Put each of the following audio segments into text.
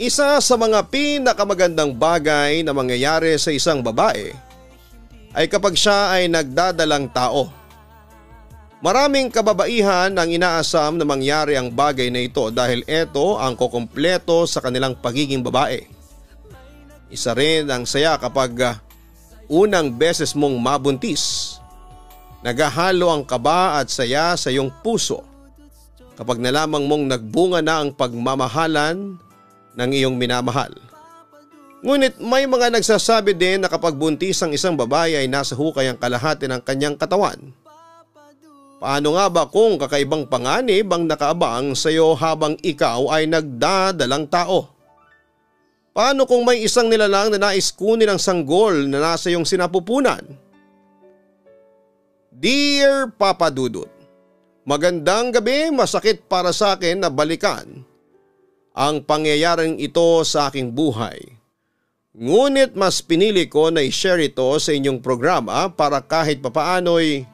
Isa sa mga pinakamagandang bagay na mangyayari sa isang babae ay kapag siya ay nagdadalang tao. Maraming kababaihan ang inaasam na mangyari ang bagay na ito dahil ito ang kukumpleto sa kanilang pagiging babae. Isa rin ang saya kapag unang beses mong mabuntis. Naghahalo ang kaba at saya sa iyong puso kapag nalamang mong nagbunga na ang pagmamahalan ng iyong minamahal. Ngunit may mga nagsasabi din na kapag buntis ang isang babae ay nasa hukay ang kalahati ng kanyang katawan. Paano nga ba kung kakaibang panganib ang nakaabang sa iyo habang ikaw ay nagdadalang tao? Paano kung may isang nilalang na nais kunin ang sanggol na nasa iyong sinapupunan? Dear Papa Dudut, magandang gabi. Masakit para sa akin na balikan ang pangyayaring ito sa aking buhay. Ngunit mas pinili ko na i-share ito sa inyong programa para kahit papaano'y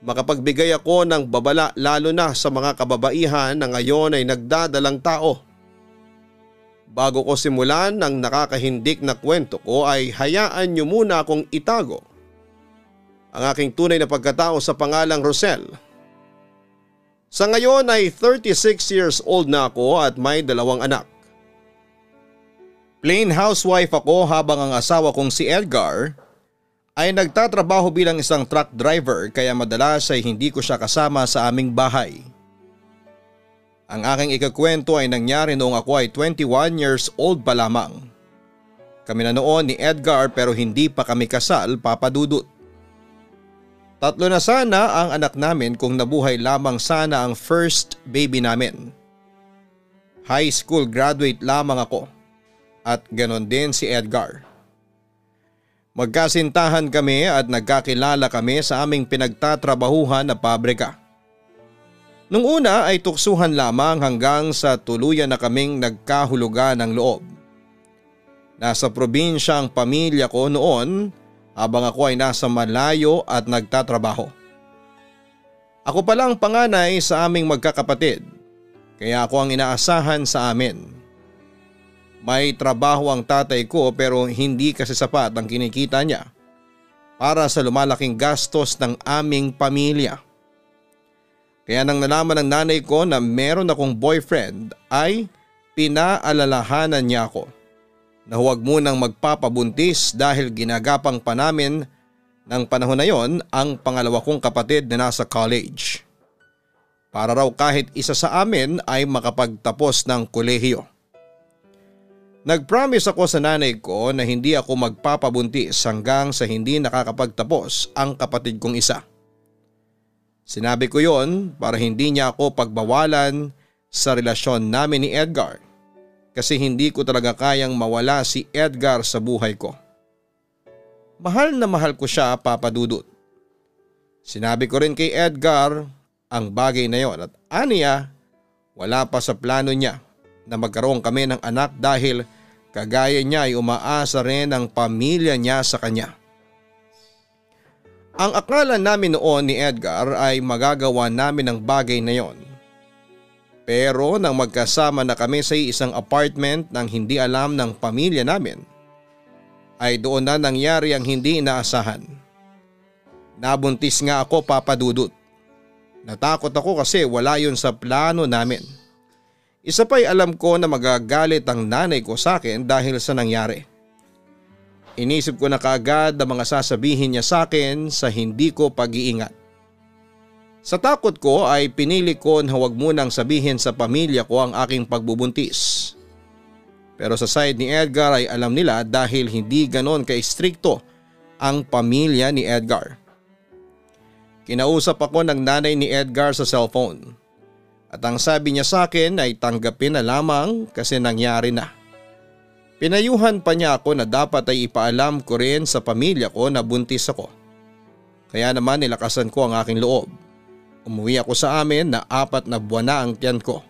makapagbigay ako ng babala lalo na sa mga kababaihan na ngayon ay nagdadalang tao. Bago ko simulan ang nakakahindik na kwento ko ay hayaan niyo muna akong itago ang aking tunay na pagkatao sa pangalang Rosel. Sa ngayon ay 36 years old na ako at may 2 anak. Plain housewife ako habang ang asawa kong si Edgar ay nagtatrabaho bilang isang truck driver kaya madalas ay hindi ko siya kasama sa aming bahay. Ang aking ikakwento ay nangyari noong ako ay 21 years old pa lamang. Kami na noon ni Edgar pero hindi pa kami kasal, Papa Dudut. 3 na sana ang anak namin kung nabuhay lamang sana ang first baby namin. High school graduate lamang ako at ganon din si Edgar. Magkasintahan kami at nagkakilala kami sa aming pinagtatrabahuhan na pabrika. Nung una ay tuksuhan lamang hanggang sa tuluyan na kaming nagkahulugan ng loob. Nasa probinsya ang pamilya ko noon habang ako ay nasa malayo at nagtatrabaho. Ako pala ang panganay sa aming magkakapatid kaya ako ang inaasahan sa amin. May trabaho ang tatay ko pero hindi kasi sapat ang kinikita niya para sa lumalaking gastos ng aming pamilya. Kaya nang nalaman ng nanay ko na meron akong boyfriend ay pinaalalahanan niya ako na huwag munang magpapabuntis dahil ginagapang pa namin ng panahon na yon ang pangalawa kong kapatid na nasa college. Para raw kahit isa sa amin ay makapagtapos ng kolehiyo. Nag-promise ako sa nanay ko na hindi ako magpapabuntis hanggang sa hindi nakakapagtapos ang kapatid kong isa. Sinabi ko yon para hindi niya ako pagbawalan sa relasyon namin ni Edgar. Kasi hindi ko talaga kayang mawala si Edgar sa buhay ko. Mahal na mahal ko siya, Papa Dudut. Sinabi ko rin kay Edgar ang bagay na yon at aniya wala pa sa plano niya na magkaroon kami ng anak dahil kagaya niya ay umaasa rin ang pamilya niya sa kanya. Ang akala namin noon ni Edgar ay magagawa namin ang bagay na yon. Pero nang magkasama na kami sa isang apartment nang hindi alam ng pamilya namin, ay doon na nangyari ang hindi inaasahan. Nabuntis nga ako, Papa Dudut. Natakot ako kasi wala yun sa plano namin. Isa pa'y alam ko na magagalit ang nanay ko sa akin dahil sa nangyari. Inisip ko na kaagad ang mga sasabihin niya sa akin sa hindi ko pag-iingat. Sa takot ko ay pinili ko na huwag munang sabihin sa pamilya ko ang aking pagbubuntis. Pero sa side ni Edgar ay alam nila dahil hindi ganon ka-istrikto ang pamilya ni Edgar. Kinausap ako ng nanay ni Edgar sa cellphone. At ang sabi niya sa akin ay tanggapin na lamang kasi nangyari na. Pinayuhan pa niya ako na dapat ay ipaalam ko rin sa pamilya ko na buntis ako. Kaya naman nilakasan ko ang aking loob. Umuwi ako sa amin na 4 na buwan na ang tiyan ko.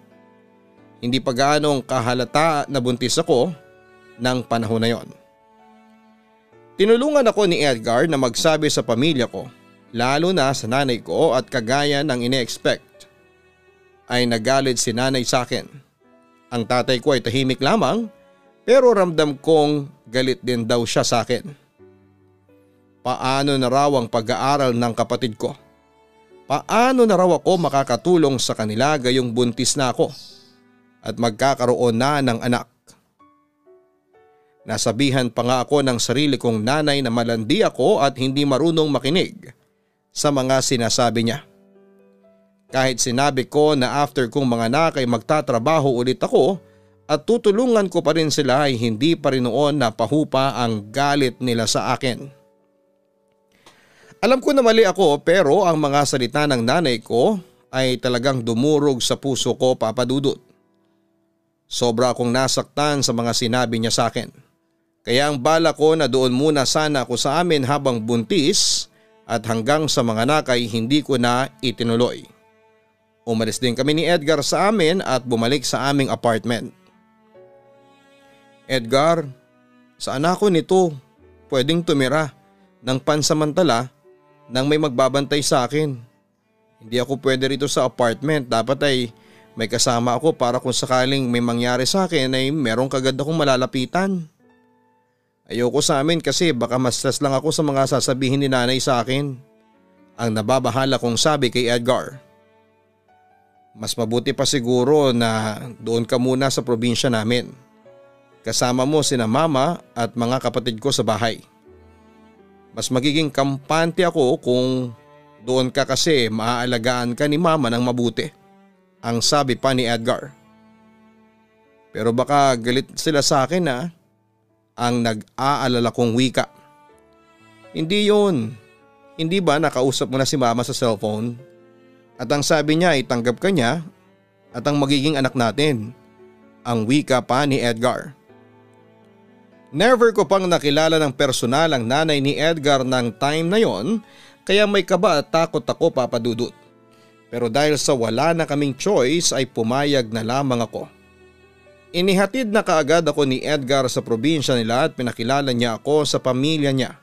Hindi pa gaanong kahalata na buntis ako ng panahon na yon. Tinulungan ako ni Edgar na magsabi sa pamilya ko, lalo na sa nanay ko at kagaya ng ine-expect ay nagalit si nanay sa akin. Ang tatay ko ay tahimik lamang pero ramdam kong galit din daw siya sa akin. Paano na raw ang pag-aaral ng kapatid ko? Paano na raw ako makakatulong sa kanila gayong buntis na ako at magkakaroon na ng anak? Nasabihan pa nga ako ng sarili kong nanay na malandi ako at hindi marunong makinig sa mga sinasabi niya. Kahit sinabi ko na after kong manganak ay magtatrabaho ulit ako at tutulungan ko pa rin sila ay hindi pa rin noon napahupa ang galit nila sa akin. Alam ko na mali ako pero ang mga salita ng nanay ko ay talagang dumurog sa puso ko, Papa Dudut. Sobra akong nasaktan sa mga sinabi niya sa akin. Kaya ang bala ko na doon muna sana ako sa amin habang buntis at hanggang sa mga anak ay hindi ko na itinuloy. Umalis din kami ni Edgar sa amin at bumalik sa aming apartment. Edgar, saan ako nito pwedeng tumira ng pansamantala nang may magbabantay sa akin? Hindi ako pwede rito sa apartment, dapat ay may kasama ako para kung sakaling may mangyari sa akin ay merong kagad akong malalapitan. Ayoko sa amin kasi baka ma-stress lang ako sa mga sasabihin ni nanay sa akin. Ang nababahala kong sabi kay Edgar. Mas mabuti pa siguro na doon ka muna sa probinsya namin. Kasama mo sina mama at mga kapatid ko sa bahay. Mas magiging kampante ako kung doon ka kasi maaalagaan ka ni mama ng mabuti. Ang sabi pa ni Edgar. Pero baka galit sila sa akin na ang nag-aalala kong wika. Hindi yun. Hindi ba nakausap mo na si mama sa cellphone? At ang sabi niya ay tanggap ka niya at ang magiging anak natin. Ang wika pa ni Edgar. Never ko pang nakilala ng personal ang nanay ni Edgar ng time na yon kaya may kaba at takot ako, Papa Dudut. Pero dahil sa wala na kaming choice ay pumayag na lamang ako. Inihatid na kaagad ako ni Edgar sa probinsya nila at pinakilala niya ako sa pamilya niya.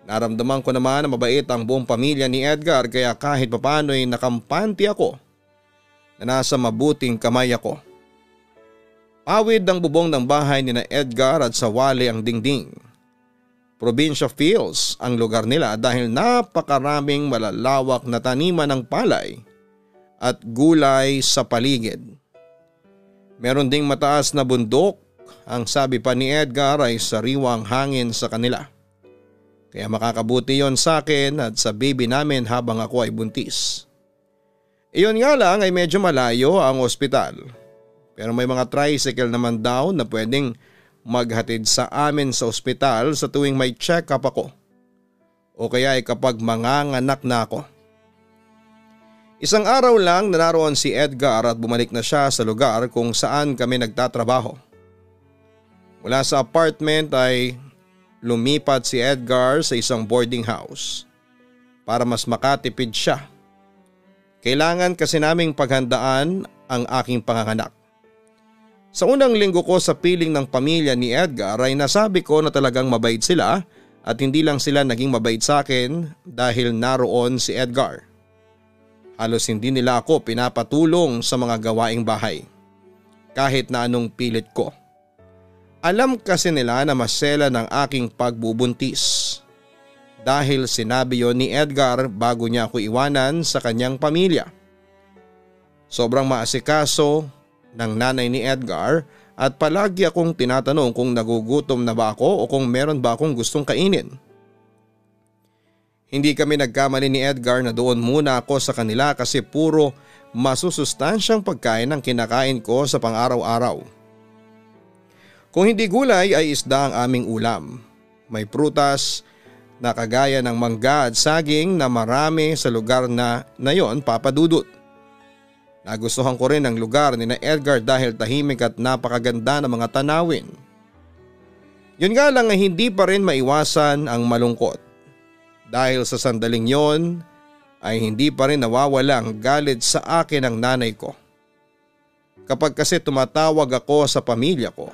Naramdaman ko naman na mabait ang buong pamilya ni Edgar kaya kahit papano ay nakampante ako na nasa mabuting kamay ako. Awid ang bubong ng bahay ni na Edgar at sawali ang dingding. Probinsya feels ang lugar nila dahil napakaraming malalawak na taniman ng palay at gulay sa paligid. Meron ding mataas na bundok, ang sabi pa ni Edgar ay sariwang hangin sa kanila. Kaya makakabuti yon sa akin at sa baby namin habang ako ay buntis. Iyon nga lang ay medyo malayo ang ospital. Pero may mga tricycle naman daw na pwedeng maghatid sa amin sa ospital sa tuwing may check-up ako. O kaya ay kapag manganganak na ako. Isang araw lang na naroon si Edgar at bumalik na siya sa lugar kung saan kami nagtatrabaho. Mula sa apartment ay lumipat si Edgar sa isang boarding house para mas makatipid siya. Kailangan kasi naming paghandaan ang aking panganganak. Sa unang linggo ko sa piling ng pamilya ni Edgar ay nasabi ko na talagang mabait sila at hindi lang sila naging mabait sa akin dahil naroon si Edgar. Halos hindi nila ako pinapatulong sa mga gawaing bahay. Kahit na anong pilit ko. Alam kasi nila na masela ng aking pagbubuntis. Dahil sinabi yon ni Edgar bago niya ako iwanan sa kanyang pamilya. Sobrang maasikaso ng nanay ni Edgar at palagi akong tinatanong kung nagugutom na ba ako o kung meron ba akong gustong kainin. Hindi kami nagkamali ni Edgar na doon muna ako sa kanila kasi puro masusustansyang pagkain ang kinakain ko sa pang-araw-araw. Kung hindi gulay ay isda ang aming ulam. May prutas na kagaya ng mangga at saging na marami sa lugar na yon, Papa Dudut. Nagustuhan ko rin ang lugar ni na Edgar dahil tahimik at napakaganda ng mga tanawin. Yun nga lang ay hindi pa rin maiwasan ang malungkot. Dahil sa sandaling yon ay hindi pa rin nawawala ang galit sa akin ng nanay ko. Kapag kasi tumatawag ako sa pamilya ko,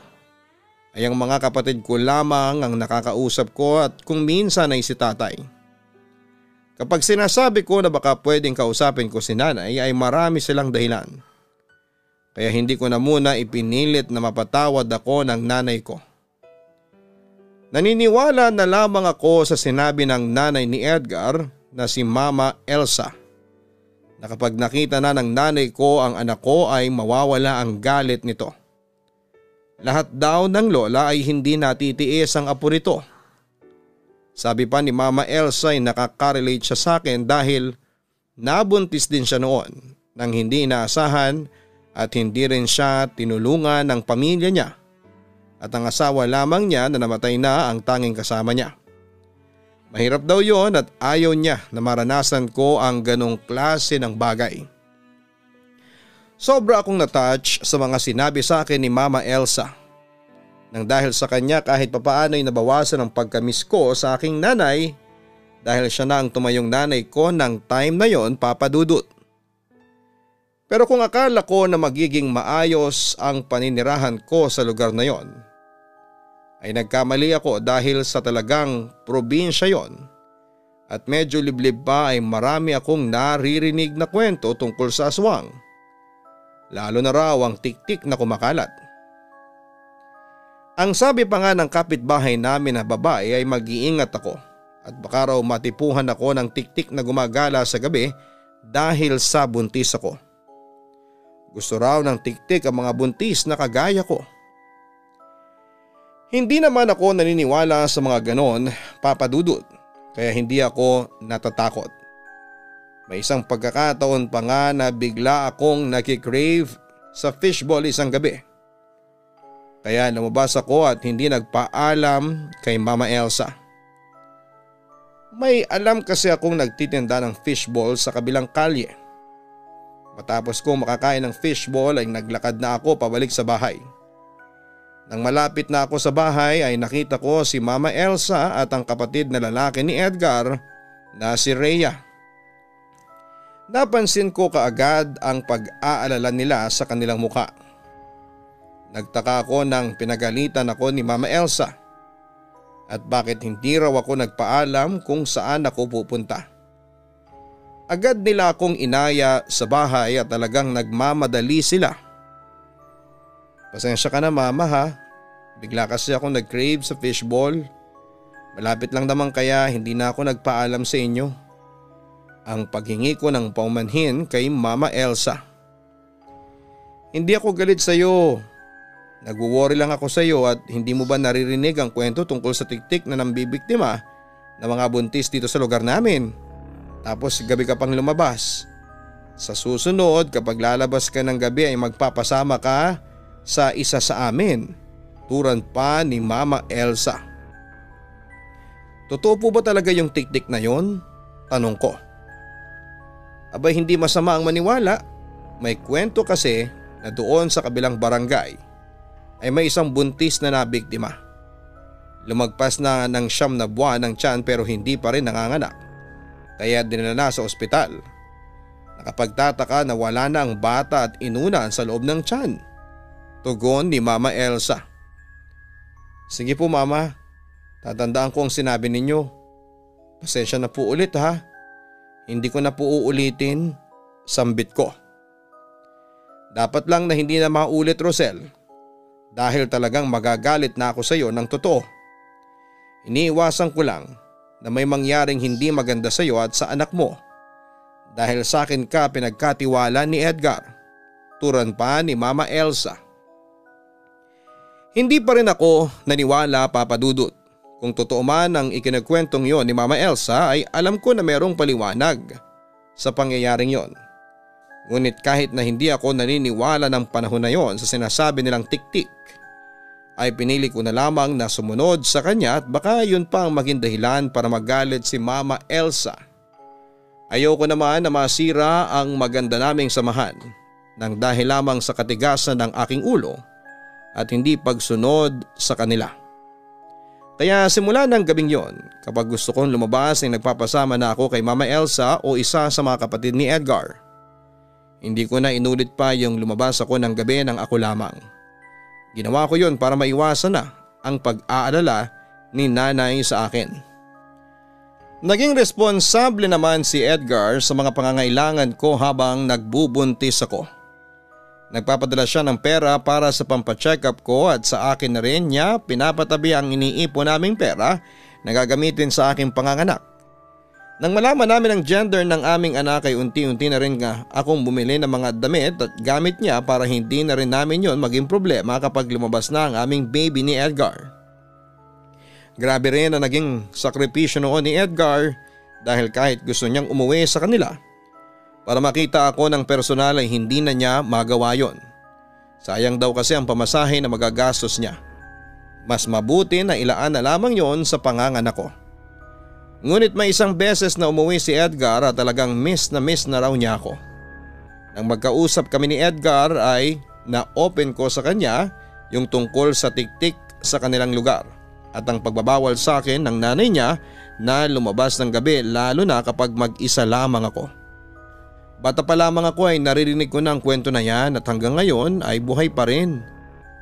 ay ang mga kapatid ko lamang ang nakakausap ko at kung minsan ay si tatay. Kapag sinasabi ko na baka pwedeng kausapin ko si nanay ay marami silang dahilan. kaya hindi ko na muna ipinilit na mapatawad ako ng nanay ko. Naniniwala na lamang ako sa sinabi ng nanay ni Edgar na si Mama Elsa na kapag nakita na ng nanay ko ang anak ko ay mawawala ang galit nito. Lahat daw ng lola ay hindi natitiis ang apo nito. Sabi pa ni Mama Elsa ay nakaka-relate siya sa akin dahil nabuntis din siya noon nang hindi inaasahan at hindi rin siya tinulungan ng pamilya niya. At ang asawa lamang niya na namatay na ang tanging kasama niya. Mahirap daw yon at ayaw niya na maranasan ko ang ganong klase ng bagay. Sobra akong natouch sa mga sinabi sa akin ni Mama Elsa. Nang dahil sa kanya kahit papaano ay nabawasan ang pagkamiss ko sa aking nanay dahil siya na ang tumayong nanay ko ng time na yon, Papa Dudut. Pero kung akala ko na magiging maayos ang paninirahan ko sa lugar na yon, ay nagkamali ako dahil sa talagang probinsya yon at medyo liblib pa ay marami akong naririnig na kwento tungkol sa aswang. Lalo na raw ang tiktik na kumakalat. Ang sabi pa nga ng kapitbahay namin na babae ay mag-iingat ako at baka raw matipuhan ako ng tiktik na gumagala sa gabi dahil sa buntis ako. Gusto raw ng tiktik ang mga buntis na kagaya ko. Hindi naman ako naniniwala sa mga ganon, Papa Dudut, kaya hindi ako natatakot. May isang pagkakataon pa nga na bigla akong nakikrave sa fishball isang gabi. Kaya lumabas ako at hindi nagpaalam kay Mama Elsa. May alam kasi akong nagtitinda ng fishball sa kabilang kalye. Matapos kong makakain ng fishball ay naglakad na ako pabalik sa bahay. Nang malapit na ako sa bahay ay nakita ko si Mama Elsa at ang kapatid na lalaki ni Edgar na si Rhea. Napansin ko kaagad ang pag-aalala nila sa kanilang muka. Nagtaka ako nang pinagalitan ako ni Mama Elsa at bakit hindi raw ako nagpaalam kung saan ako pupunta. Agad nila akong inaya sa bahay at talagang nagmamadali sila. Pasensya ka na Mama ha, bigla kasi ako nag-crave sa fishball. Malapit lang naman kaya hindi na ako nagpaalam sa inyo. Ang paghingi ko ng paumanhin kay Mama Elsa. Hindi ako galit sa iyo. Nag-worry lang ako sa iyo at hindi mo ba naririnig ang kwento tungkol sa tiktik na nambibiktima ng mga buntis dito sa lugar namin? Tapos gabi ka pang lumabas. Sa susunod kapag lalabas ka ng gabi ay magpapasama ka sa isa sa amin, turan pa ni Mama Elsa. Totoo po ba talaga yung tiktik na yon? Tanong ko. Abay hindi masama ang maniwala. May kwento kasi na doon sa kabilang barangay ay may isang buntis na nabiktima. Lumagpas na ng 9 na buwan ng tiyan pero hindi pa rin nanganganak. Kaya dinala sa ospital. Nakapagtataka na wala na ang bata at inunan sa loob ng tiyan. Tugon ni Mama Elsa. Sige po Mama, tatandaan ko ang sinabi ninyo. Pasensya na po ulit ha. Hindi ko na po uulitin, sambit ko. Dapat lang na hindi na maulit Rosel. Dahil talagang magagalit na ako sa iyo ng totoo. Iniiwasan ko lang na may mangyaring hindi maganda sa iyo at sa anak mo. Dahil sa akin ka pinagkatiwala ni Edgar. Turan pa ni Mama Elsa. Hindi pa rin ako naniwala Papa Dudut. Kung totoo man ang ikinagkwentong yon ni Mama Elsa ay alam ko na merong paliwanag sa pangyayaring yon. Ngunit kahit na hindi ako naniniwala ng panahon na yon sa sinasabi nilang tiktik, ay pinili ko na lamang na sumunod sa kanya at baka yun pa ang maging dahilan para magalit si Mama Elsa. Ayoko naman na masira ang maganda naming samahan nang dahil lamang sa katigasan ng aking ulo at hindi pagsunod sa kanila. Kaya simula ng gabing yon, kapag gusto kong lumabas ay nagpapasama na ako kay Mama Elsa o isa sa mga kapatid ni Edgar. Hindi ko na inulit pa yung lumabas ako ng gabi ng ako lamang. Ginawa ko yon para maiwasan na ang pag-aalala ni nanay sa akin. Naging responsable naman si Edgar sa mga pangangailangan ko habang nagbubuntis ako. Nagpapadala siya ng pera para sa pampacheck up ko at sa akin na rin niya pinapatabi ang iniipon naming pera na gagamitin sa aking panganganak. Nang malaman namin ang gender ng aming anak ay unti-unti na rin nga akong bumili ng mga damit at gamit niya para hindi na rin namin yon maging problema kapag lumabas na ang aming baby ni Edgar. Grabe rin na naging sakripisyo noon ni Edgar dahil kahit gusto niyang umuwi sa kanila para makita ako ng personal ay hindi na niya magawa yon. Sayang daw kasi ang pamasahe na magagastos niya. Mas mabuti na ilaan na lamang yon sa panganganak ko. Ngunit may isang beses na umuwi si Edgar at talagang miss na raw niya ako. Nang magkausap kami ni Edgar ay na-open ko sa kanya yung tungkol sa tiktik sa kanilang lugar at ang pagbabawal sa akin ng nanay niya na lumabas ng gabi lalo na kapag mag-isa lamang ako. Bata pa lamang ako ay naririnig ko na ang kwento na yan at hanggang ngayon ay buhay pa rin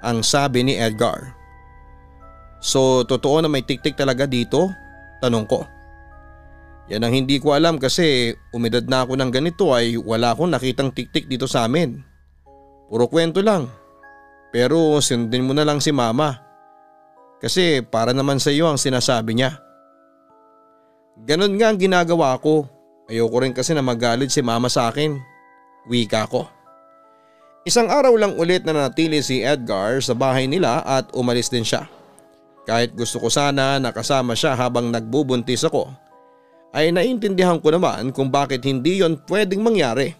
ang sabi ni Edgar. So totoo na may tiktik talaga dito? Tanong ko. Yan ang hindi ko alam kasi umedad na ako ng ganito ay wala akong nakitang tiktik dito sa amin. Puro kwento lang. Pero sundin mo na lang si mama. Kasi para naman sa iyo ang sinasabi niya. Ganon nga ang ginagawa ko. Ayoko rin kasi na magalit si mama sa akin. Wika ko. Isang araw lang ulit na natili si Edgar sa bahay nila at umalis din siya. Kahit gusto ko sana nakasama siya habang nagbubuntis ako, ay naintindihan ko naman kung bakit hindi yon pwedeng mangyari.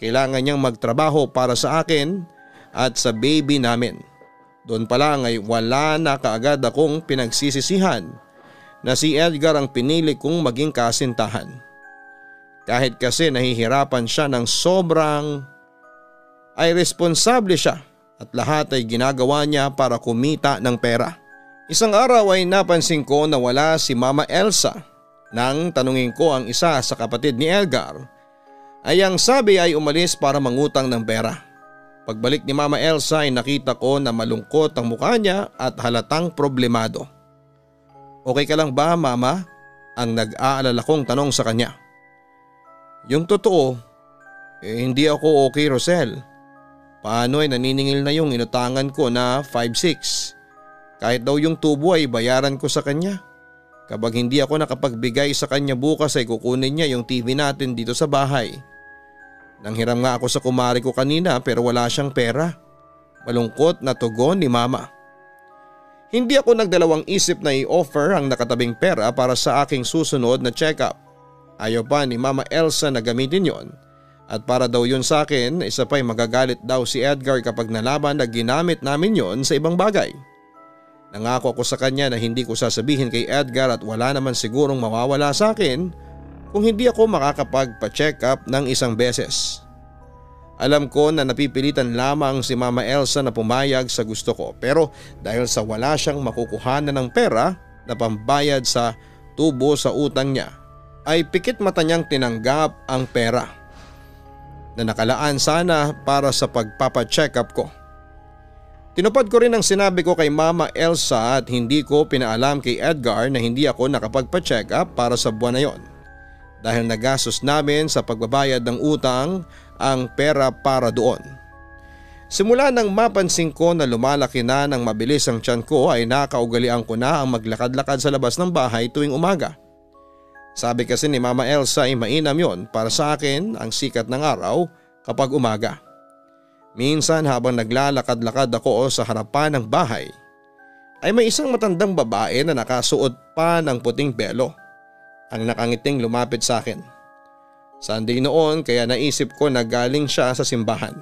Kailangan niyang magtrabaho para sa akin at sa baby namin. Doon pa lang ay wala na kaagad akong pinagsisisihan na si Edgar ang pinili kong maging kasintahan. Kahit kasi nahihirapan siya ng sobrang ay responsable siya at lahat ay ginagawa niya para kumita ng pera. Isang araw ay napansin ko na wala si Mama Elsa. Nang tanungin ko ang isa sa kapatid ni Edgar, ay ang sabi ay umalis para mangutang ng pera. Pagbalik ni Mama Elsa ay nakita ko na malungkot ang mukha niya at halatang problemado. Okay ka lang ba, Mama? Ang nag-aalala kong tanong sa kanya. Yung totoo, hindi ako okay, Rosel. Paano ay naniningil na yung inutangan ko na 5-6. Kahit daw yung tubo ay bayaran ko sa kanya. Kapag hindi ako nakapagbigay sa kanya bukas ay kukunin niya yung TV natin dito sa bahay. Nanghiram nga ako sa kumari ko kanina pero wala siyang pera. Malungkot na tugon ni Mama. Hindi ako nagdalawang isip na i-offer ang nakatabing pera para sa aking susunod na check-up. Ayaw pa ni Mama Elsa na gamitin yon. At para daw yun sa akin, isa pa'y magagalit daw si Edgar kapag nalaman na ginamit namin yon sa ibang bagay. Nangako ako sa kanya na hindi ko sasabihin kay Edgar at wala naman sigurong mawawala sa akin kung hindi ako makakapagpa-check up ng isang beses. Alam ko na napipilitan lamang si Mama Elsa na pumayag sa gusto ko pero dahil sa wala siyang makukuhanan ng pera na pambayad sa tubo sa utang niya ay pikit mata niyang tinanggap ang pera na nakalaan sana para sa pagpapa-check up ko. Tinupad ko rin ang sinabi ko kay Mama Elsa at hindi ko pinaalam kay Edgar na hindi ako nakapagpa-check up para sa buwan na yon. Dahil nagastos namin sa pagbabayad ng utang ang pera para doon. Simula nang mapansin ko na lumalaki na ng mabilis ang tiyan ko ay nakaugalian ko na ang maglakad-lakad sa labas ng bahay tuwing umaga. Sabi kasi ni Mama Elsa ay mainam yon para sa akin ang sikat ng araw kapag umaga. Minsan habang naglalakad-lakad ako sa harapan ng bahay ay may isang matandang babae na nakasuot pa ng puting pelo ang nakangiting lumapit sa akin. Sunday noon kaya naisip ko na galing siya sa simbahan.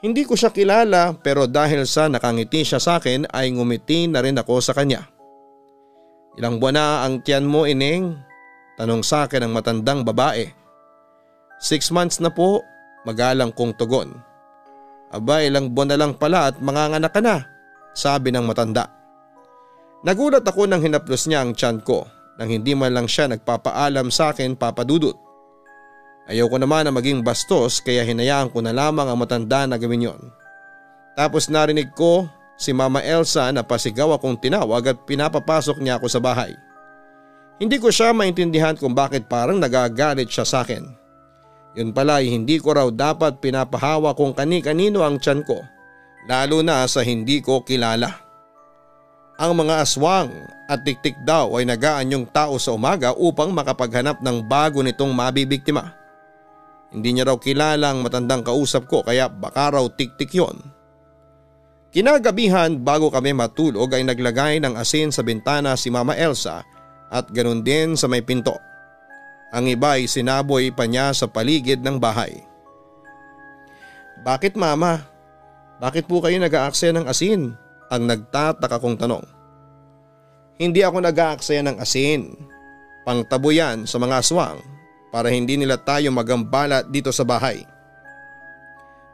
Hindi ko siya kilala pero dahil sa nakangiti siya sa akin ay ngumiti na rin ako sa kanya. Ilang buwan na ang tiyan mo, Ineng? Tanong sa akin ng matandang babae. 6 months na po, magalang kong tugon. Aba, ilang buwan na lang pala at manganganak ka na, sabi ng matanda. Nagulat ako nang hinaplos niya ang tiyan ko nang hindi man lang siya nagpapaalam sa akin, Papa Dudut. Ayaw ko naman na maging bastos kaya hinayaan ko na lamang ang matanda na gawin yon. Tapos narinig ko si Mama Elsa na pasigaw akong tinawag at pinapapasok niya ako sa bahay. Hindi ko siya maintindihan kung bakit parang nagagalit siya sa akin. Yun pala ay hindi ko raw dapat pinapahawa kung kani-kanino ang tiyan ko, lalo na sa hindi ko kilala. Ang mga aswang at tiktik daw ay nag-aanyong tao sa umaga upang makapaghanap ng bago nitong mabibiktima. Hindi niya raw kilala ang matandang kausap ko kaya baka raw tiktik yon. Kinagabihan bago kami matulog ay naglagay ng asin sa bintana si Mama Elsa at ganun din sa may pinto. Ang iba ay sinaboy pa niya sa paligid ng bahay. "Bakit mama? Bakit po kayo nag-aaksaya ng asin?" ang nagtataka kong tanong. "Hindi ako nag-aaksaya ng asin. Pangtabo yan sa mga aswang para hindi nila tayo magambala dito sa bahay."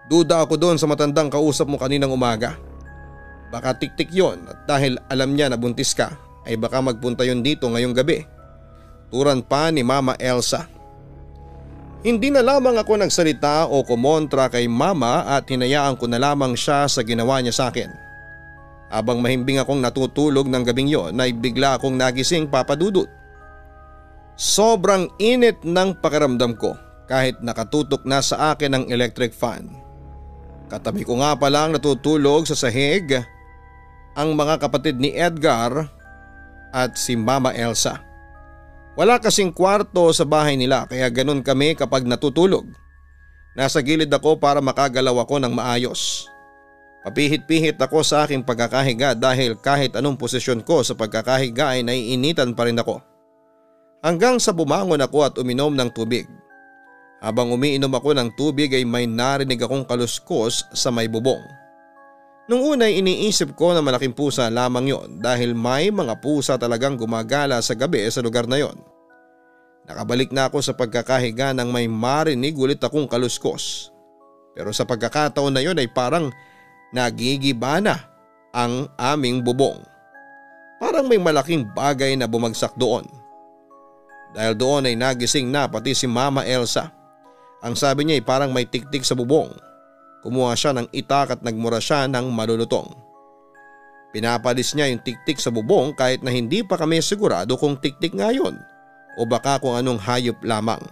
Duda ako doon sa matandang kausap mo kaninang umaga. Baka tiktik yon at dahil alam niya na buntis ka ay baka magpunta yon dito ngayong gabi. Turan pa ni Mama Elsa. Hindi na lamang ako nagsalita o kumontra kay Mama at hinayaan ko na lamang siya sa ginawa niya sa akin. Habang mahimbing akong natutulog ng gabing yon ay bigla akong nagising, Papa Dudut. Sobrang init ng pakiramdam ko kahit nakatutok na sa akin ang electric fan. Katabi ko nga palang natutulog sa sahig ang mga kapatid ni Edgar at si Mama Elsa. Wala kasing kwarto sa bahay nila kaya ganun kami kapag natutulog. Nasa gilid ako para makagalaw ako ng maayos. Papihit-pihit ako sa aking pagkakahiga dahil kahit anong posisyon ko sa pagkakahiga ay naiinitan pa rin ako. Hanggang sa bumangon ako at uminom ng tubig. Habang umiinom ako ng tubig ay may narinig akong kaluskos sa may bubong. Nung una ay iniisip ko na malaking pusa lamang yon dahil may mga pusa talagang gumagala sa gabi sa lugar na yon. Nakabalik na ako sa pagkakahiga nang may marinig ulit akong kaluskos. Pero sa pagkakataon na yon ay parang nagigiba na ang aming bubong. Parang may malaking bagay na bumagsak doon. Dahil doon ay nagising na pati si Mama Elsa. Ang sabi niya ay parang may tiktik sa bubong. Kumuha siya ng itak at nagmura siya ng malulutong. Pinapalis niya yung tiktik sa bubong kahit na hindi pa kami sigurado kung tiktik nga yun o baka kung anong hayop lamang.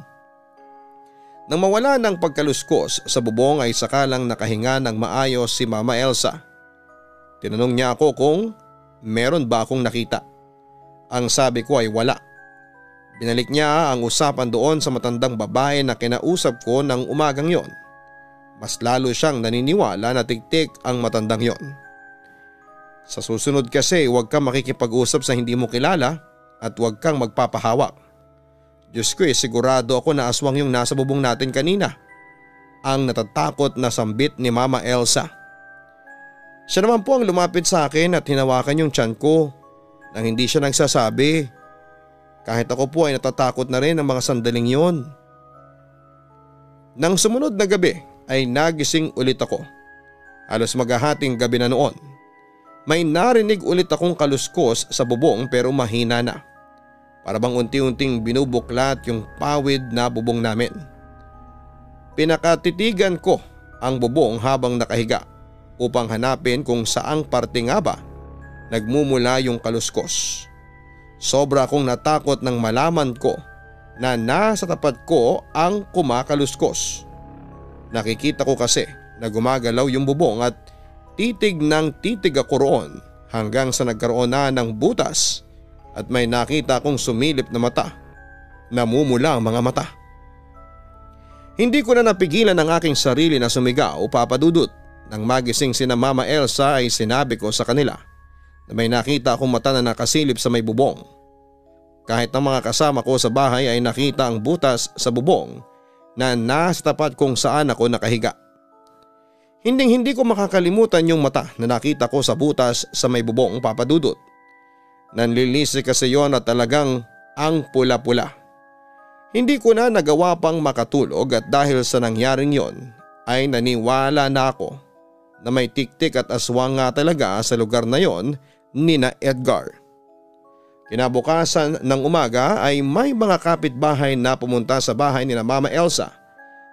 Nang mawala ng pagkaluskos sa bubong ay sakalang nakahinga ng maayos si Mama Elsa. Tinanong niya ako kung meron ba akong nakita. Ang sabi ko ay wala. Binalik niya ang usapan doon sa matandang babae na kinausap ko ng umagang yon. Mas lalo siyang naniniwala na tiktik ang matandang yon. Sa susunod kasi huwag kang makikipag-usap sa hindi mo kilala at huwag kang magpapahawak. Diyos ko sigurado ako na aswang yung nasa bubong natin kanina. Ang natatakot na sambit ni Mama Elsa. Siya naman po ang lumapit sa akin at hinawakan yung tiyan ko nang hindi siya nagsasabi. Kahit ako po ay natatakot na rin ng mga sandaling yon. Nang sumunod na gabi ay nagising ulit ako. Halos maghahating gabi na noon. May narinig ulit akong kaluskos sa bubong pero mahina na. Para bang unti-unting binubuklat yung pawid na bubong namin. Pinakatitigan ko ang bubong habang nakahiga upang hanapin kung saang parte nga ba nagmumula yung kaluskos. Sobra akong natakot nang malaman ko na nasa tapat ko ang kumakaluskos. Nakikita ko kasi na gumagalaw yung bubong at titig ng titig ako roon hanggang sa nagkaroon na ng butas at may nakita akong sumilip na mata. Namumula ang mga mata. Hindi ko na napigilan ang aking sarili na sumigaw, Papa Dudut. Nang magising sina Mama Elsa ay sinabi ko sa kanila na may nakita akong mata na nakasilip sa may bubong. Kahit ang mga kasama ko sa bahay ay nakita ang butas sa bubong na nasa tapat kung saan ako nakahiga. Hindi ko makakalimutan yung mata na nakita ko sa butas sa may bubong, Papa Dudut. Nanlilisi kasi yon at talagang ang pula-pula. Hindi ko na nagawa pang makatulog at dahil sa nangyaring yon ay naniwala na ako na may tiktik at aswang nga talaga sa lugar na yon nina Edgar. Kinabukasan ng umaga ay may mga kapitbahay na pumunta sa bahay nina Mama Elsa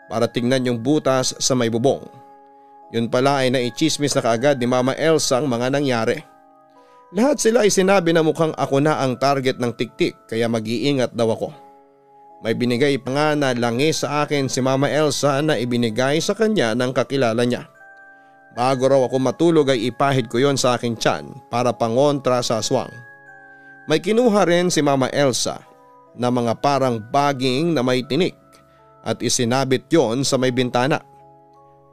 para tingnan yung butas sa may bubong. Yun pala ay naichismis na kaagad ni Mama Elsa ang mga nangyari. Lahat sila ay sinabi na mukhang ako na ang target ng tiktik kaya mag-iingat daw ako. May binigay pa nga na langis sa akin si Mama Elsa na ibinigay sa kanya ng kakilala niya. Bago raw ako matulog ay ipahid ko yon sa aking tiyan para pangontra sa aswang. May kinuha rin si Mama Elsa na mga parang baging na may tinik at isinabit yon sa may bintana.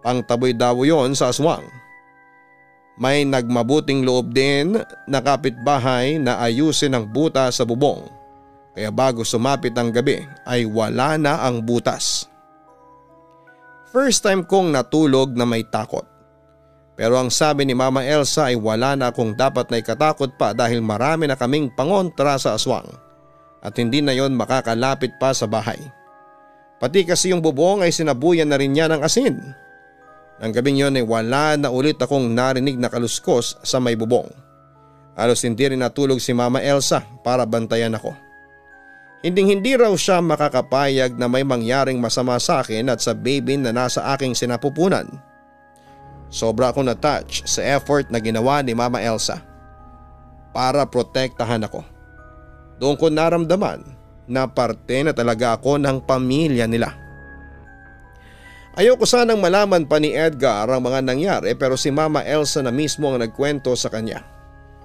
Pangtaboy daw yon sa aswang. May nagmabuting loob din na kapitbahay na ayusin ang butas sa bubong. Kaya bago sumapit ang gabi ay wala na ang butas. First time kong natulog na may takot. Pero ang sabi ni Mama Elsa ay wala na akong dapat na ikatakot pa dahil marami na kaming pangontra sa aswang. At hindi na yon makakalapit pa sa bahay. Pati kasi yung bubong ay sinabuyan na rin niya ng asin. Nang gabing yon ay wala na ulit akong narinig na kaluskos sa may bubong. Halos hindi rin natulog si Mama Elsa para bantayan ako. Hinding-hindi raw siya makakapayag na may mangyaring masama sa akin at sa baby na nasa aking sinapupunan. Sobra akong na-touch sa effort na ginawa ni Mama Elsa para protektahan ako. Doon ko naramdaman na parte na talaga ako ng pamilya nila. Ayoko sanang malaman pa ni Edgar ang mga nangyari pero si Mama Elsa na mismo ang nagkwento sa kanya.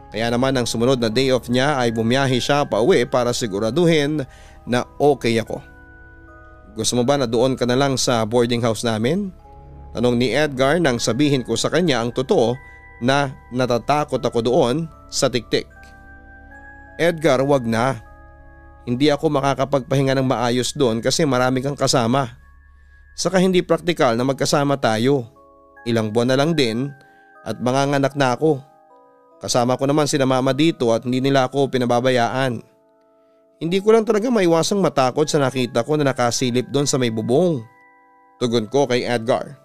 Kaya naman ang sumunod na day off niya ay bumiyahe siya pa uwi para siguraduhin na okay ako. Gusto mo ba na doon ka na lang sa boarding house namin? Tanong ni Edgar nang sabihin ko sa kanya ang totoo na natatakot ako doon sa tiktik. Edgar, wag na. Hindi ako makakapagpahinga ng maayos doon kasi marami kang kasama. Saka hindi praktikal na magkasama tayo. Ilang buwan na lang din at manganganak na ako. Kasama ko naman sina mama dito at hindi nila ako pinababayaan. Hindi ko lang talaga maiwasang matakot sa nakita ko na nakasilip doon sa may bubong. Tugon ko kay Edgar.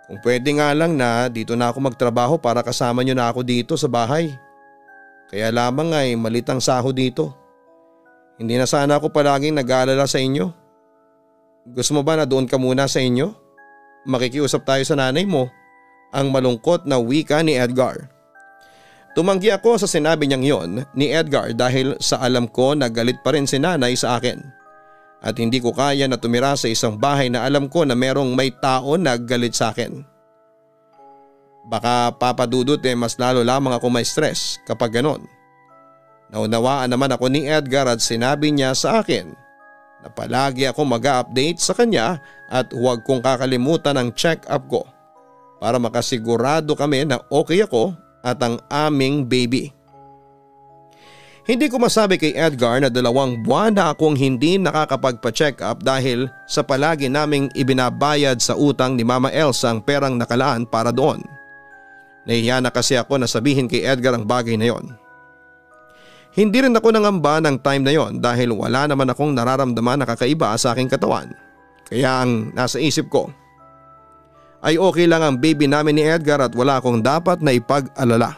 Kung pwede nga lang na dito na ako magtrabaho para kasama nyo na ako dito sa bahay. Kaya lamang ay malit ang sahod dito. Hindi na sana ako palaging nag-aalala sa inyo. Gusto mo ba na doon ka muna sa inyo? Makikiusap tayo sa nanay mo. Ang malungkot na wika ni Edgar. Tumanggi ako sa sinabi niyang yon ni Edgar dahil sa alam ko na galit pa rin si nanay sa akin. At hindi ko kaya na tumira sa isang bahay na alam ko na merong may tao na galit sa akin. Baka papadudot mas lalo lamang ako may stress kapag ganon. Naunawaan naman ako ni Edgar at sinabi niya sa akin na palagi ako mag-update sa kanya at huwag kong kakalimutan ang check-up ko para makasigurado kami na okay ako at ang aming baby. Hindi ko masabi kay Edgar na 2 buwan na akong hindi nakakapagpa-check up dahil sa palagi naming ibinabayad sa utang ni Mama Elsa ang perang nakalaan para doon. Nahihiya na kasi ako na sabihin kay Edgar ang bagay na yon. Hindi rin ako nangamba ng time na yon dahil wala naman akong nararamdaman na kakaiba sa aking katawan. Kaya ang nasa isip ko ay okay lang ang baby namin ni Edgar at wala akong dapat na ipag-alala.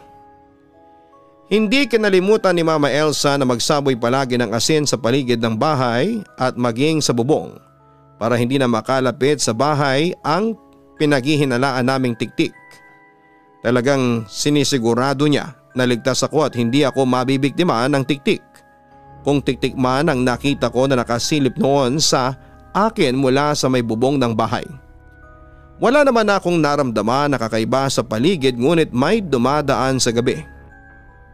Hindi kinalimutan ni Mama Elsa na magsaboy palagi ng asin sa paligid ng bahay at maging sa bubong para hindi na makalapit sa bahay ang pinaghihinalaan naming tiktik. Talagang sinisigurado niya na ligtas ako at hindi ako mabibiktima ng tiktik. Kung tiktik man ang nakita ko na nakasilip noon sa akin mula sa may bubong ng bahay. Wala naman akong naramdaman na kakaiba sa paligid ngunit may dumadaan sa gabi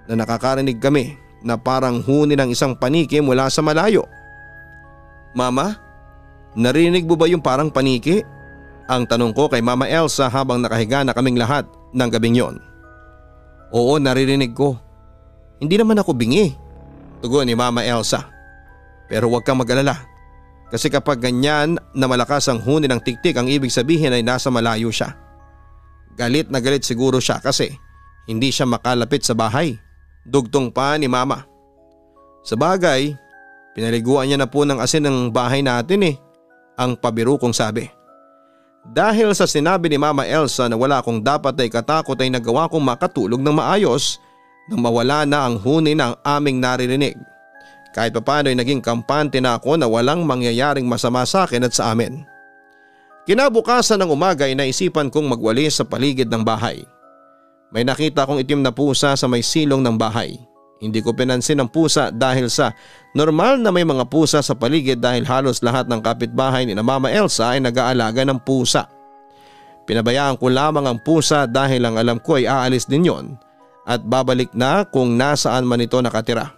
na nakakarinig kami na parang huni ng isang paniki mula sa malayo. Mama, narinig mo ba yung parang paniki? Ang tanong ko kay Mama Elsa habang nakahiga na kaming lahat ng gabing yon. Oo, naririnig ko. Hindi naman ako bingi, tugon ni Mama Elsa. Pero huwag kang mag-alala. Kasi kapag ganyan na malakas ang huni ng tiktik ang ibig sabihin ay nasa malayo siya. Galit na galit siguro siya kasi hindi siya makalapit sa bahay. Dugtong pa ni Mama. Sa bagay, pinaliguan niya na po ng asin ng bahay natin ang pabiro kong sabi. Dahil sa sinabi ni Mama Elsa na wala akong dapat ay katakot ay nagawa kong makatulog ng maayos nang mawala na ang huni ng aming naririnig. Kahit papaano ay naging kampante na ako na walang mangyayaring masama sa akin at sa amin. Kinabukasan ng umaga ay naisipan kong magwalis sa paligid ng bahay. May nakita akong itim na pusa sa may silong ng bahay. Hindi ko pinansin ang pusa dahil sa normal na may mga pusa sa paligid dahil halos lahat ng kapitbahay ni Mama Elsa ay nag-aalaga ng pusa. Pinabayaan ko lamang ang pusa dahil ang alam ko ay aalis din yon at babalik na kung nasaan man ito nakatira.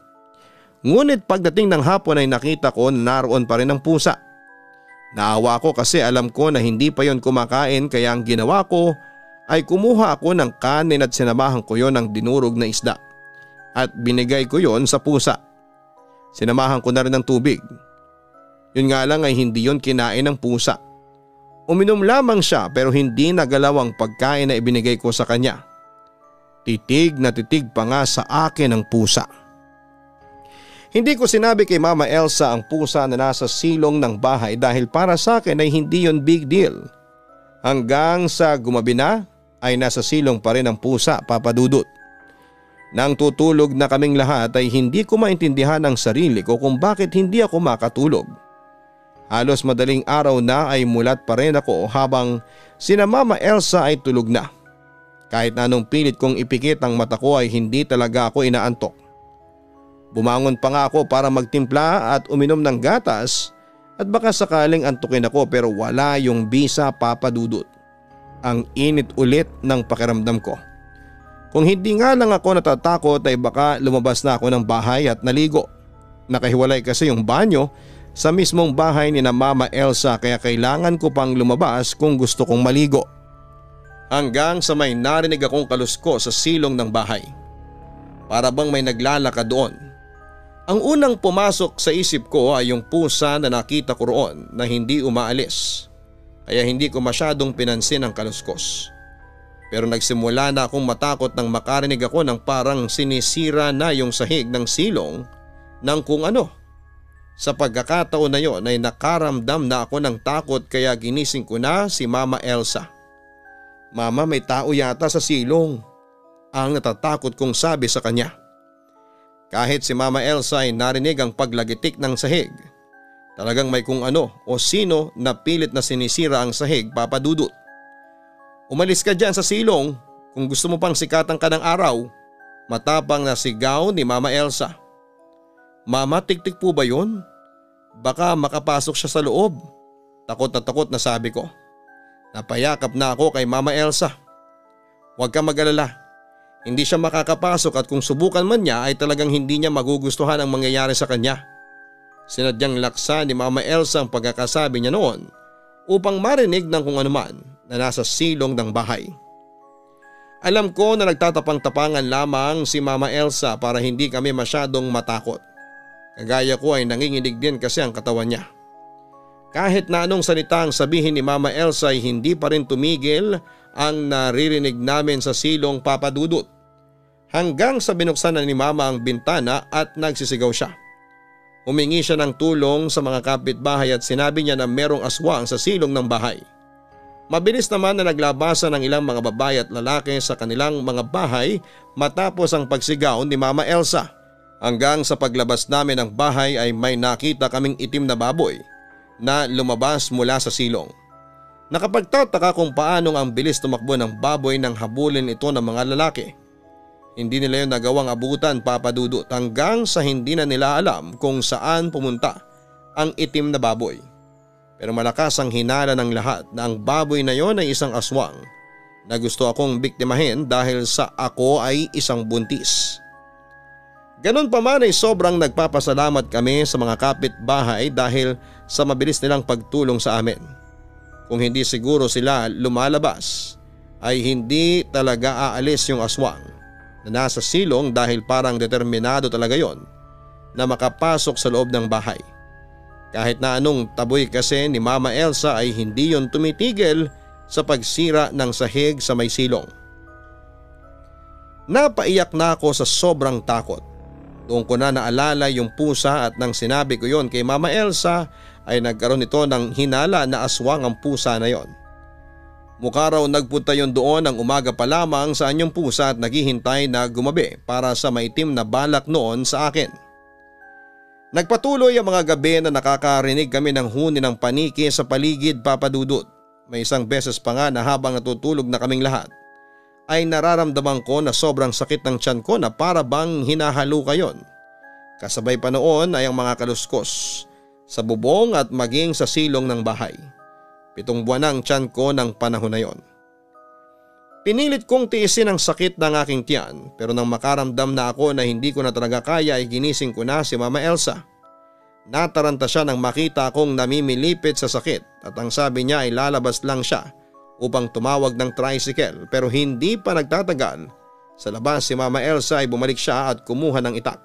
Ngunit pagdating ng hapon ay nakita ko na naroon pa rin ang pusa. Naawa ko kasi alam ko na hindi pa yon kumakain kaya ang ginawa ko ay kumuha ako ng kanin at sinamahan ko yon ng dinurog na isda at binigay ko yon sa pusa. Sinamahan ko na rin ng tubig. Yun nga lang ay hindi yon kinain ng pusa. Uminom lamang siya pero hindi nagalaw ang pagkain na ibinigay ko sa kanya. Titig na titig pa nga sa akin ang pusa. Hindi ko sinabi kay Mama Elsa ang pusa na nasa silong ng bahay dahil para sa akin ay hindi yon big deal. Hanggang sa gumabi na ay nasa silong pa rin ang pusa, Papa Dudut. Nang tutulog na kaming lahat ay hindi ko maintindihan ang sarili ko kung bakit hindi ako makatulog. Halos madaling araw na ay mulat pa rin ako habang sina Mama Elsa ay tulog na. Kahit na anong pilit kong ipikit ang mata ko ay hindi talaga ako inaantok. Bumangon pa nga ako para magtimpla at uminom ng gatas at baka sakaling antukin ako pero wala yung bisa, Papa Dudut. Ang init ulit ng pakiramdam ko. Kung hindi nga lang ako natatakot ay baka lumabas na ako ng bahay at naligo. Nakahiwalay kasi yung banyo sa mismong bahay ni na Mama Elsa kaya kailangan ko pang lumabas kung gusto kong maligo. Hanggang sa may narinig akong kalusko sa silong ng bahay. Para bang may naglalakad doon. Ang unang pumasok sa isip ko ay yung pusa na nakita ko roon na hindi umaalis. Kaya hindi ko masyadong pinansin ang kaluskos. Pero nagsimula na akong matakot nang makarinig ako ng parang sinisira na yung sahig ng silong ng kung ano. Sa pagkakataon na yon ay nakaramdam na ako ng takot kaya ginising ko na si Mama Elsa. Mama, may tao yata sa silong. Ang natatakot kong sabi sa kanya. Kahit si Mama Elsa ay narinig ang paglagitik ng sahig. Talagang may kung ano o sino na pilit na sinisira ang sahig, Papa Dudut. Umalis ka dyan sa silong kung gusto mo pang sikatan ka ng araw. Matapang na sigaw ni Mama Elsa. Mama, tiktik po ba yun? Baka makapasok siya sa loob. Takot na sabi ko. Napayakap na ako kay Mama Elsa. Huwag kang mag-alala. Hindi siya makakapasok at kung subukan man niya ay talagang hindi niya magugustuhan ang mangyayari sa kanya. Sinadyang laksa ni Mama Elsa ang pagkakasabi niya noon upang marinig ng kung anuman na nasa silong ng bahay. Alam ko na nagtatapang-tapangan lamang si Mama Elsa para hindi kami masyadong matakot. Kagaya ko ay nanginginig din kasi ang katawan niya. Kahit na anong salita ang sabihin ni Mama Elsa ay hindi pa rin tumigil ang naririnig namin sa silong, Papa Dudut. Hanggang sa binuksan na ni Mama ang bintana at nagsisigaw siya. Humingi siya ng tulong sa mga kapitbahay at sinabi niya na merong aswang sa silong ng bahay. Mabilis naman na naglabasan ng ilang mga babae at lalaki sa kanilang mga bahay matapos ang pagsigaw ni Mama Elsa. Hanggang sa paglabas namin ng bahay ay may nakita kaming itim na baboy na lumabas mula sa silong. Nakapagtataka kung paanong ang bilis tumakbo ng baboy nang habulin ito ng mga lalaki. Hindi nila yun nagawang abutan, Papa Dudut, hanggang sa hindi na nila alam kung saan pumunta ang itim na baboy. Pero malakas ang hinala ng lahat na ang baboy na yon ay isang aswang na gusto akong biktimahin dahil sa ako ay isang buntis. Ganon pa man ay sobrang nagpapasalamat kami sa mga kapitbahay dahil sa mabilis nilang pagtulong sa amin. Kung hindi siguro sila lumalabas ay hindi talaga aalis yung aswang na nasa silong dahil parang determinado talaga yon na makapasok sa loob ng bahay. Kahit na anong taboy kasi ni Mama Elsa ay hindi yon tumitigil sa pagsira ng sahig sa may silong. Napaiyak na ako sa sobrang takot. Doon ko na naalala yung pusa at nang sinabi ko yon kay Mama Elsa ay nagkaroon ito ng hinala na aswang ang pusa na yon. Mukha raw nagpunta yon doon ang umaga pa lamang sa anyong pusa at naghihintay na gumabi para sa maitim na balak noon sa akin. Nagpatuloy ang mga gabi na nakakarinig kami ng huni ng paniki sa paligid, Papa Dudut. May isang beses pa nga na habang natutulog na kaming lahat ay nararamdaman ko na sobrang sakit ng tiyan ko na para bang hinahaluka yon. Kasabay pa noon ay ang mga kaluskos sa bubong at maging sa silong ng bahay. 7 buwan ang tiyan ko ng panahon na yon. Pinilit kong tiisin ang sakit ng aking tiyan pero nang makaramdam na ako na hindi ko na talaga kaya ay ginising ko na si Mama Elsa. Nataranta siya nang makita akong namimilipit sa sakit at ang sabi niya ay lalabas lang siya upang tumawag ng tricycle pero hindi pa nagtatagal. Sa labas si Mama Elsa ay bumalik siya at kumuha ng itak.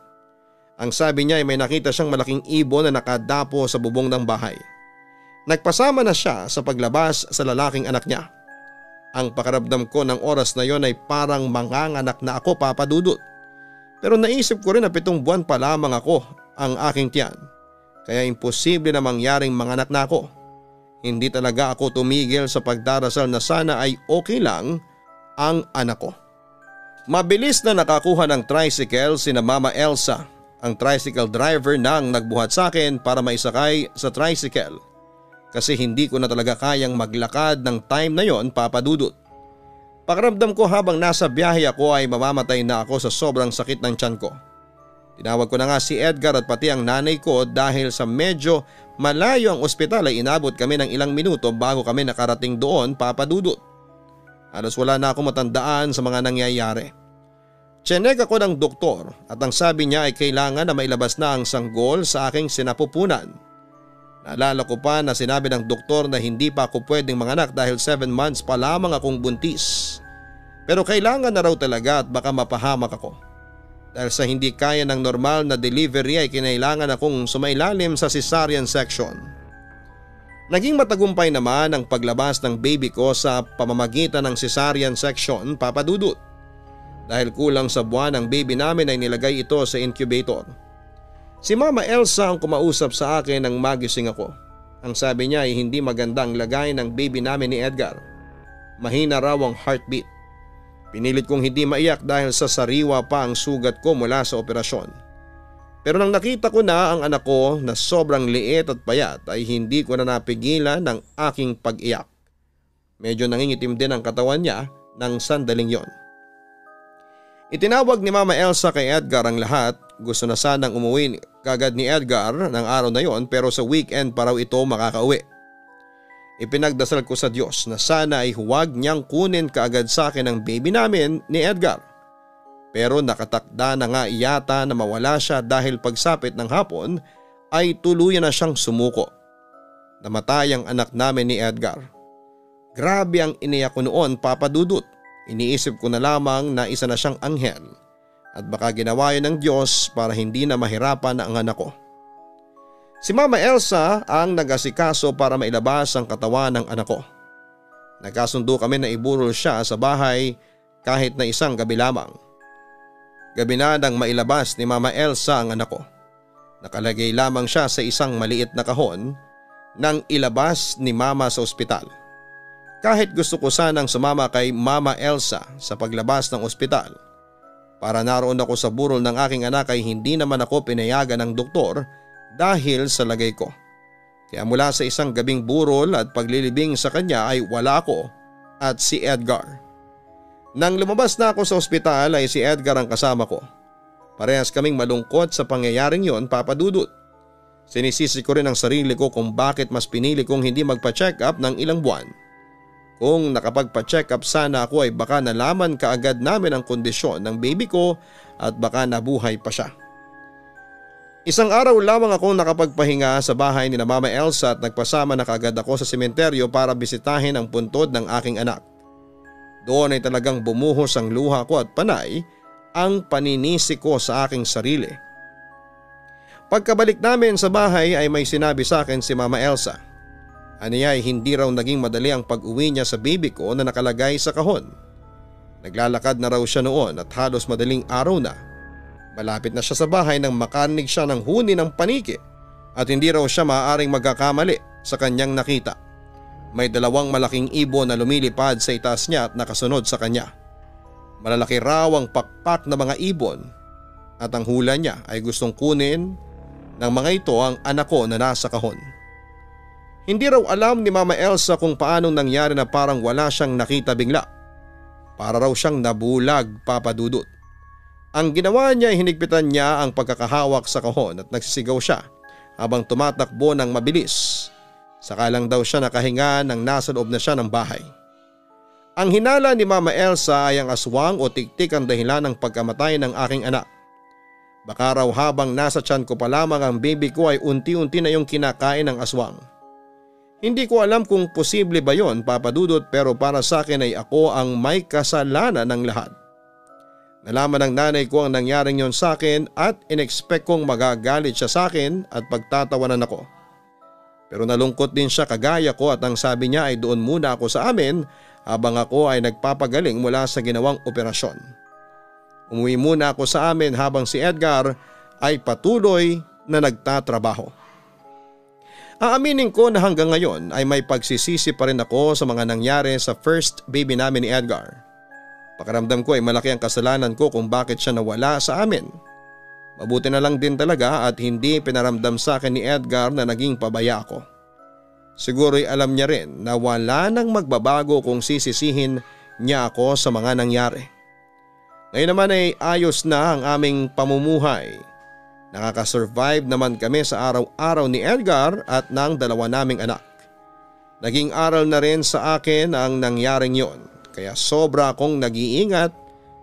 Ang sabi niya ay may nakita siyang malaking ibon na nakadapo sa bubong ng bahay. Nagpasama na siya sa paglabas sa lalaking anak niya. Ang pakaramdam ko ng oras na yon ay parang manganganak na ako, Papa Dudut. Pero naisip ko rin na 7 buwan pa lamang ako ang aking tiyan. Kaya imposible na mangyaring manganak na ako. Hindi talaga ako tumigil sa pagdarasal na sana ay okay lang ang anak ko. Mabilis na nakakuha ng tricycle sina Mama Elsa, ang tricycle driver nang nagbuhat sa akin para maisakay sa tricycle. Kasi hindi ko na talaga kayang maglakad ng time na yon, Papa Dudut. Pakiramdam ko habang nasa biyahe ako ay mamamatay na ako sa sobrang sakit ng tiyan ko. Tinawag ko na nga si Edgar at pati ang nanay ko dahil sa medyo malayo ang ospital ay inabot kami ng ilang minuto bago kami nakarating doon, Papa Dudut. Halos wala na ako matandaan sa mga nangyayari. Chinek ako ng doktor at ang sabi niya ay kailangan na mailabas na ang sanggol sa aking sinapupunan. Naalala ko pa na sinabi ng doktor na hindi pa ako pwedeng manganak dahil 7 months pa lamang akong buntis. Pero kailangan na raw talaga at baka mapahamak ako. Dahil sa hindi kaya ng normal na delivery ay kinailangan akong sumailalim sa cesarean section. Naging matagumpay naman ang paglabas ng baby ko sa pamamagitan ng cesarean section, Papa Dudut. Dahil kulang sa buwan ang baby namin ay nilagay ito sa incubator. Si Mama Elsa ang kumausap sa akin nang magising ako. Ang sabi niya ay hindi maganda ang lagay ng baby namin ni Edgar. Mahina raw ang heartbeat. Pinilit kong hindi maiyak dahil sa sariwa pa ang sugat ko mula sa operasyon. Pero nang nakita ko na ang anak ko na sobrang liit at payat ay hindi ko na napigilan ng aking pag-iyak. Medyo nangingitim din ang katawan niya ng sandaling yon. Itinawag ni Mama Elsa kay Edgar ang lahat. Gusto na sanang umuwi kagad ni Edgar ng araw na yon pero sa weekend pa raw ito makakauwi. Ipinagdasal ko sa Diyos na sana ay huwag niyang kunin kaagad sa akin ang baby namin ni Edgar. Pero nakatakda na nga yata na mawala siya dahil pagsapit ng hapon ay tuluyan na siyang sumuko. Namatay ang anak namin ni Edgar. Grabe ang iniyak ko noon, Papa Dudut. Iniisip ko na lamang na isa na siyang anghel at baka ginawa yun ng Diyos para hindi na mahirapan ang anak ko. Si Mama Elsa ang nag-asikaso para mailabas ang katawan ng anak ko. Nagkasundo kami na iburol siya sa bahay kahit na isang gabi lamang. Gabi na nang mailabas ni Mama Elsa ang anak ko. Nakalagay lamang siya sa isang maliit na kahon nang ilabas ni Mama sa ospital. Kahit gusto ko sanang sumama kay Mama Elsa sa paglabas ng ospital, para naroon ako sa burol ng aking anak ay hindi naman ako pinayagan ng doktor dahil sa lagay ko. Kaya mula sa isang gabing burol at paglilibing sa kanya ay wala ako at si Edgar. Nang lumabas na ako sa ospital ay si Edgar ang kasama ko. Parehas kaming malungkot sa pangyayaring yon, Papa Dudut. Sinisisi ko rin ang sarili ko kung bakit mas pinili kong hindi magpa-check up ng ilang buwan. Kung nakapagpa-check up sana ako ay baka nalaman kaagad namin ang kondisyon ng baby ko at baka nabuhay pa siya. Isang araw lamang akong nakapagpahinga sa bahay ni Mama Elsa at nagpasama na kaagad ako sa sementeryo para bisitahin ang puntod ng aking anak. Doon ay talagang bumuhos ang luha ko at panay ang paninisi ko sa aking sarili. Pagkabalik namin sa bahay ay may sinabi sa akin si Mama Elsa. Aniya ay hindi raw naging madali ang pag-uwi niya sa baby ko na nakalagay sa kahon. Naglalakad na raw siya noon at halos madaling araw na. Malapit na siya sa bahay nang makarinig siya ng huni ng paniki at hindi raw siya maaaring magkakamali sa kanyang nakita. May 2 malaking ibon na lumilipad sa itaas niya at nakasunod sa kanya. Malalaki raw ang pakpak na mga ibon at ang hula niya ay gustong kunin ng mga ito ang anak ko na nasa kahon. Hindi raw alam ni Mama Elsa kung paanong nangyari na parang wala siyang nakita bigla. Para raw siyang nabulag, Papa Dudut. Ang ginawa niya ay hinigpitan niya ang pagkakahawak sa kahon at nagsisigaw siya habang tumatakbo ng mabilis. Saka lang daw siya nakahinga nang nasa loob na siya ng bahay. Ang hinala ni Mama Elsa ay ang aswang o tiktik ang dahilan ng pagkamatay ng aking anak. Baka raw habang nasa tiyan ko pa lamang ang baby ko ay unti-unti na yung kinakain ng aswang. Hindi ko alam kung posible ba yon, Papa Dudut, pero para sa akin ay ako ang may kasalanan ng lahat. Nalaman ng nanay ko ang nangyaring yon sa akin at inexpect kong magagalit siya sa akin at pagtatawanan ako. Pero nalungkot din siya kagaya ko at ang sabi niya ay doon muna ako sa amin habang ako ay nagpapagaling mula sa ginawang operasyon. Umuwi muna ako sa amin habang si Edgar ay patuloy na nagtatrabaho. Aaminin ko na hanggang ngayon ay may pagsisisi pa rin ako sa mga nangyari sa first baby namin ni Edgar. Pakiramdam ko ay malaki ang kasalanan ko kung bakit siya nawala sa amin. Mabuti na lang din talaga at hindi pinaramdam sa akin ni Edgar na naging pabaya ako. Siguro'y alam niya rin na wala nang magbabago kung sisisihin niya ako sa mga nangyari. Ngayon naman ay ayos na ang aming pamumuhay. Nakakasurvive naman kami sa araw-araw ni Edgar at ng dalawa naming anak. Naging aral na rin sa akin ang nangyaring yon. Kaya sobra akong nag-iingat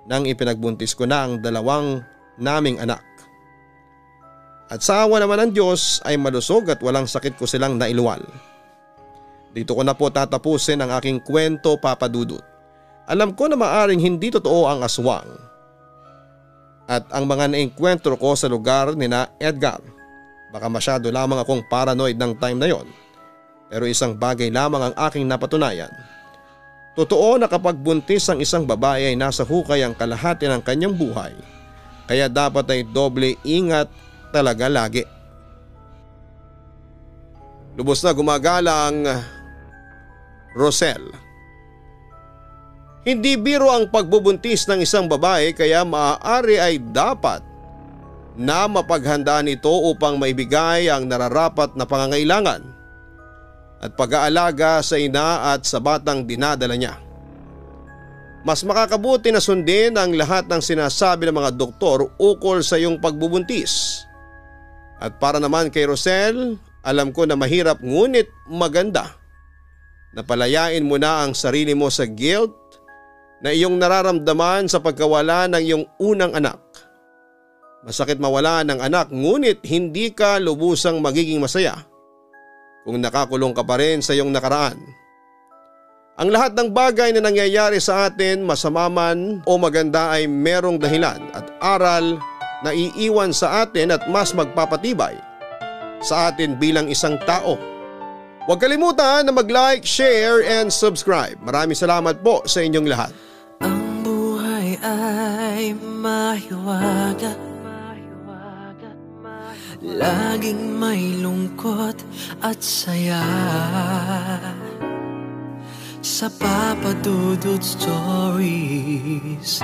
nang ipinagbuntis ko na ang dalawang naming anak. At sa awa naman ng Diyos ay malusog at walang sakit ko silang nailuwal. Dito ko na po tatapusin ang aking kwento, Papa Dudut. Alam ko na maaring hindi totoo ang aswang at ang mga naengkwentro ko sa lugar ni na Edgar. Baka masyado lamang akong paranoid ng time na yon. Pero isang bagay lamang ang aking napatunayan. Totoo na kapag buntis ang isang babae ay nasa hukay ang kalahati ng kanyang buhay. Kaya dapat ay doble ingat talaga lagi. Lubos na gumagalang Rosel. Hindi biro ang pagbubuntis ng isang babae kaya maaari ay dapat na mapaghandaan ito upang maibigay ang nararapat na pangangailangan at pag-aalaga sa ina at sa batang dinadala niya. Mas makakabuti na sundin ang lahat ng sinasabi ng mga doktor ukol sa iyong pagbubuntis. At para naman kay Rosel, alam ko na mahirap ngunit maganda na palayain mo na ang sarili mo sa guilt na iyong nararamdaman sa pagkawala ng iyong unang anak. Masakit mawala ng anak ngunit hindi ka lubusang magiging masaya kung nakakulong ka pa rin sa iyong nakaraan. Ang lahat ng bagay na nangyayari sa atin, masama man o maganda, ay merong dahilan at aral na iiwan sa atin at mas magpapatibay sa atin bilang isang tao. Huwag kalimutan na mag-like, share and subscribe. Maraming salamat po sa inyong lahat. Ang buhay ay mahiwaga, laging may lungkot at saya. Sa Papa Dudut Stories,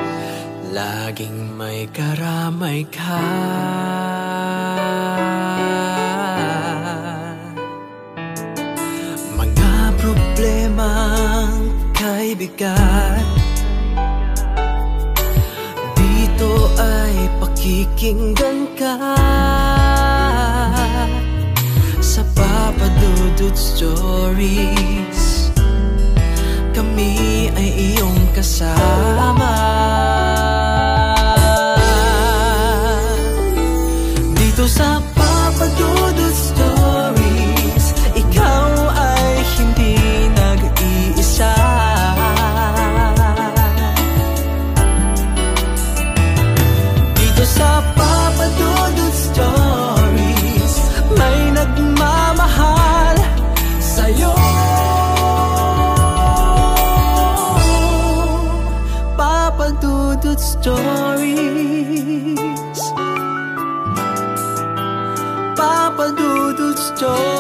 laging may karamay ka. Mga problemang kay bigat, dito ay pakikinggan ka. Sa Papa Dudut Stories, kami ay iyong kasama. Dito sa Papa Dudut Stories, ikaw ay hindi nag-iisa. Dito sa Papa Dudut Stories, may nagmamahal sa'yo. Papa Dudut Stories, Papa Dudut Stories.